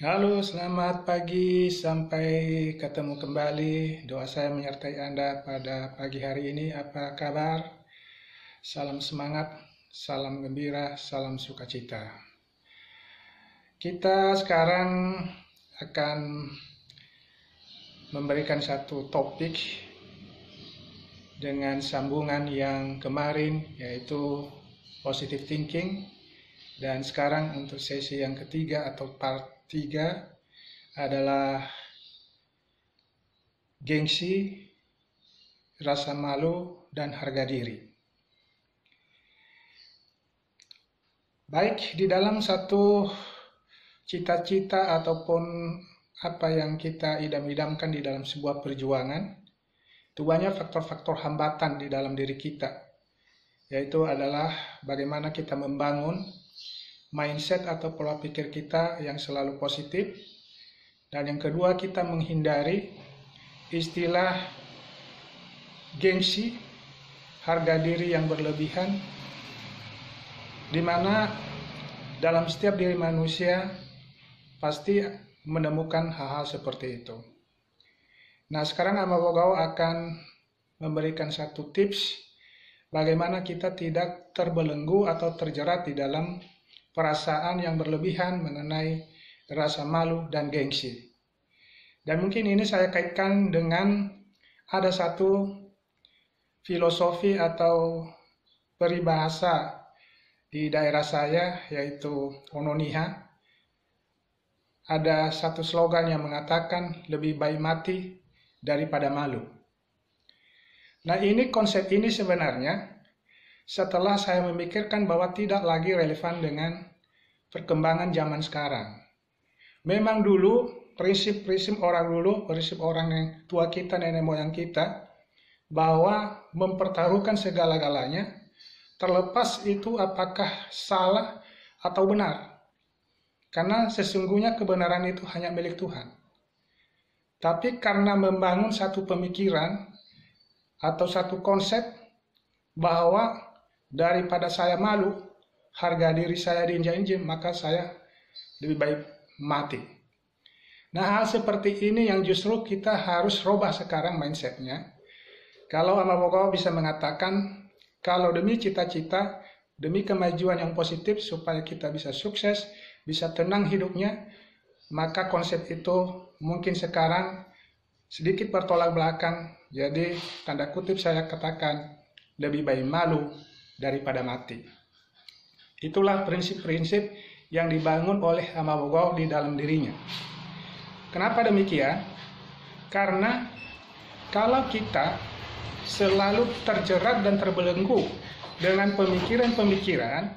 Halo, selamat pagi. Sampai ketemu kembali. Doa saya menyertai Anda pada pagi hari ini. Apa kabar? Salam semangat, salam gembira, salam sukacita. Kita sekarang akan memberikan satu topik dengan sambungan yang kemarin, yaitu positive thinking. Dan sekarang untuk sesi yang ketiga atau part 3 adalah gengsi, rasa malu, dan harga diri. Baik, di dalam satu cita-cita ataupun apa yang kita idam-idamkan di dalam sebuah perjuangan, itu banyak faktor-faktor hambatan di dalam diri kita, yaitu adalah bagaimana kita membangun mindset atau pola pikir kita yang selalu positif. Dan yang kedua, kita menghindari istilah gengsi, harga diri yang berlebihan, di mana dalam setiap diri manusia pasti menemukan hal-hal seperti itu. Nah, sekarang Amabogao akan memberikan satu tips bagaimana kita tidak terbelenggu atau terjerat di dalam perasaan yang berlebihan mengenai rasa malu dan gengsi. Dan mungkin ini saya kaitkan dengan ada satu filosofi atau peribahasa di daerah saya, yaitu Ononiha. Ada satu slogan yang mengatakan lebih baik mati daripada malu. Nah, konsep ini sebenarnya setelah saya memikirkan bahwa tidak lagi relevan dengan perkembangan zaman sekarang. Memang dulu prinsip orang yang tua kita, nenek moyang kita, bahwa mempertaruhkan segala-galanya, terlepas itu apakah salah atau benar. Karena sesungguhnya kebenaran itu hanya milik Tuhan. Tapi karena membangun satu pemikiran atau satu konsep bahwa daripada saya malu, harga diri saya diinjak-injak, maka saya lebih baik mati. Nah, hal seperti ini yang justru kita harus rubah sekarang mindsetnya. Kalau Amabogao bisa mengatakan, kalau demi cita-cita, demi kemajuan yang positif supaya kita bisa sukses, bisa tenang hidupnya, maka konsep itu mungkin sekarang sedikit bertolak belakang. Jadi, tanda kutip saya katakan, lebih baik malu daripada mati. Itulah prinsip-prinsip yang dibangun oleh Amabogao di dalam dirinya. Kenapa demikian? Karena kalau kita selalu terjerat dan terbelenggu dengan pemikiran-pemikiran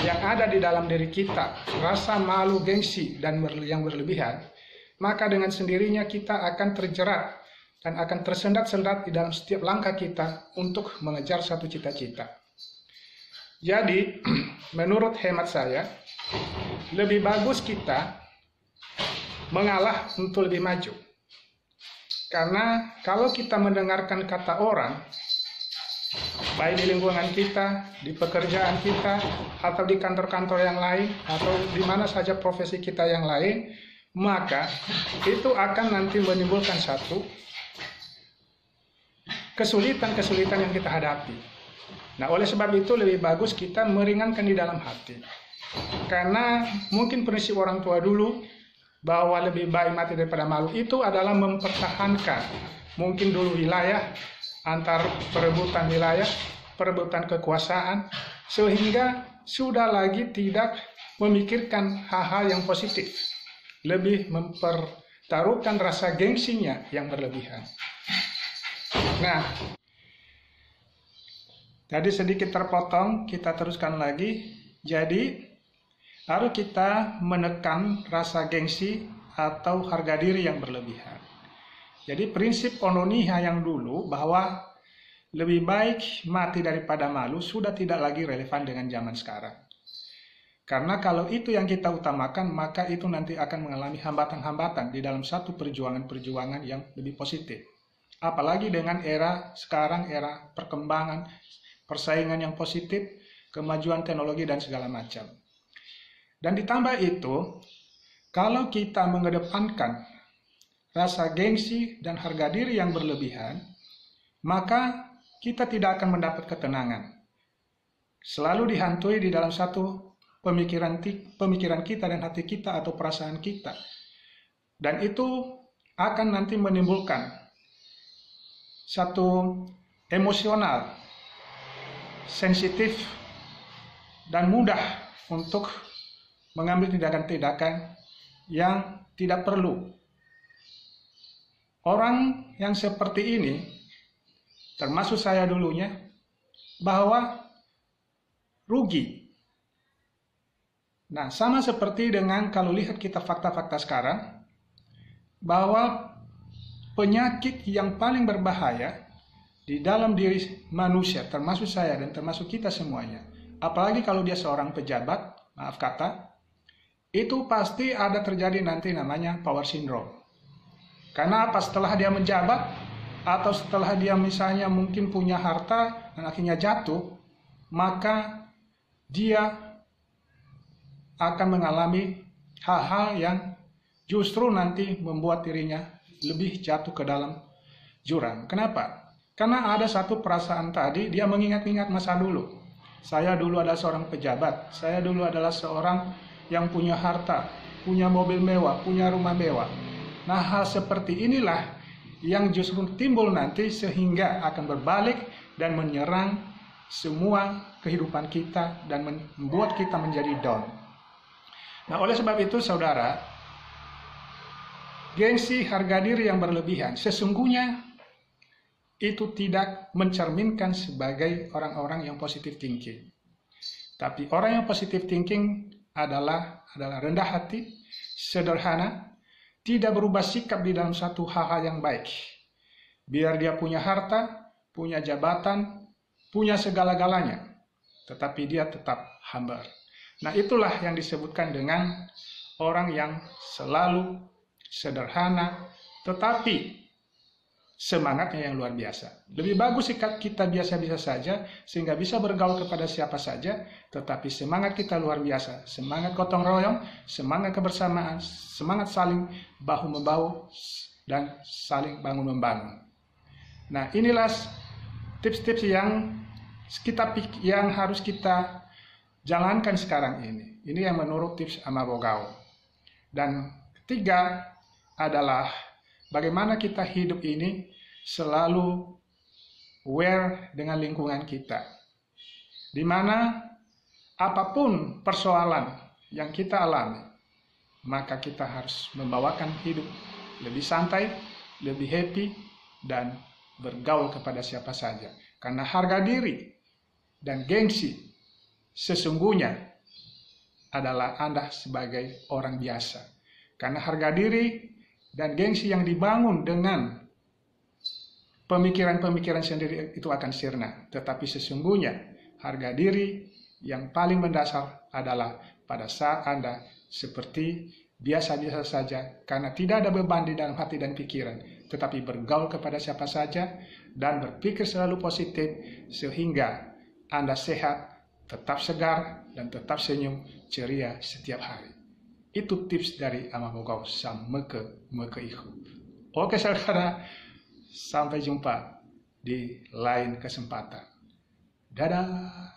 yang ada di dalam diri kita, rasa malu, gengsi, dan yang berlebihan, maka dengan sendirinya kita akan terjerat dan akan tersendat-sendat di dalam setiap langkah kita untuk mengejar satu cita-cita. Jadi, menurut hemat saya, lebih bagus kita mengalah untuk lebih maju. Karena kalau kita mendengarkan kata orang, baik di lingkungan kita, di pekerjaan kita, atau di kantor-kantor yang lain, atau di mana saja profesi kita yang lain, maka itu akan nanti menimbulkan satu kesulitan-kesulitan yang kita hadapi. Nah, oleh sebab itu lebih bagus kita meringankan di dalam hati. Karena mungkin prinsip orang tua dulu bahwa lebih baik mati daripada malu itu adalah mempertahankan mungkin dulu wilayah, antar perebutan wilayah, perebutan kekuasaan, sehingga sudah lagi tidak memikirkan hal-hal yang positif, lebih mempertaruhkan rasa gengsinya yang berlebihan. Nah, tadi sedikit terpotong, kita teruskan lagi. Jadi, harus kita menekan rasa gengsi atau harga diri yang berlebihan. Jadi, prinsip Ononiha yang dulu bahwa lebih baik mati daripada malu sudah tidak lagi relevan dengan zaman sekarang. Karena kalau itu yang kita utamakan, maka itu nanti akan mengalami hambatan-hambatan di dalam satu perjuangan-perjuangan yang lebih positif. Apalagi dengan era sekarang, era perkembangan, persaingan yang positif, kemajuan teknologi dan segala macam. Dan ditambah itu, Kalau kita mengedepankan rasa gengsi dan harga diri yang berlebihan, maka kita tidak akan mendapat ketenangan. Selalu dihantui di dalam satu pemikiran kita dan hati kita atau perasaan kita. Dan itu akan nanti menimbulkan satu emosional, sensitif, dan mudah untuk mengambil tindakan-tindakan yang tidak perlu. Orang yang seperti ini, termasuk saya dulunya, bahwa rugi. Nah, sama seperti dengan kalau lihat kita fakta-fakta sekarang, bahwa penyakit yang paling berbahaya di dalam diri manusia, termasuk saya dan termasuk kita semuanya, apalagi kalau dia seorang pejabat, maaf kata, itu pasti ada terjadi nanti namanya power syndrome. Karena apa? Setelah dia menjabat, atau setelah dia misalnya mungkin punya harta dan akhirnya jatuh, maka dia akan mengalami hal-hal yang justru nanti membuat dirinya lebih jatuh ke dalam jurang. Kenapa? Karena ada satu perasaan tadi, dia mengingat-ingat masa dulu. Saya dulu adalah seorang pejabat, saya dulu adalah seorang yang punya harta, punya mobil mewah, punya rumah mewah. Nah, hal seperti inilah yang justru timbul nanti sehingga akan berbalik dan menyerang semua kehidupan kita dan membuat kita menjadi down. Nah, oleh sebab itu saudara, gengsi harga diri yang berlebihan sesungguhnya itu tidak mencerminkan sebagai orang-orang yang positive thinking. Tapi orang yang positive thinking adalah rendah hati, sederhana, tidak berubah sikap di dalam satu hal-hal yang baik. Biar dia punya harta, punya jabatan, punya segala-galanya, tetapi dia tetap humble. Nah, itulah yang disebutkan dengan orang yang selalu sederhana, tetapi semangatnya yang luar biasa. Lebih bagus sikap kita biasa-biasa saja, sehingga bisa bergaul kepada siapa saja, tetapi semangat kita luar biasa. Semangat gotong royong, semangat kebersamaan, semangat saling bahu-membahu, dan saling bangun-membangun. Nah, inilah tips-tips yang harus kita jalankan sekarang ini. Ini yang menurut tips Amabogao. Dan ketiga adalah bagaimana kita hidup ini selalu aware dengan lingkungan kita. Di mana apapun persoalan yang kita alami, maka kita harus membawakan hidup lebih santai, lebih happy, dan bergaul kepada siapa saja. Karena harga diri dan gengsi sesungguhnya adalah Anda sebagai orang biasa. Karena harga diri dan gengsi yang dibangun dengan pemikiran-pemikiran sendiri itu akan sirna. Tetapi sesungguhnya harga diri yang paling mendasar adalah pada saat Anda seperti biasa-biasa saja, karena tidak ada beban di dalam hati dan pikiran, tetapi bergaul kepada siapa saja dan berpikir selalu positif sehingga Anda sehat, tetap segar, dan tetap senyum ceria setiap hari. Itu tips dari Amabogao Sam Meke Ihu. Oke saudara, sampai jumpa di lain kesempatan. Dadah.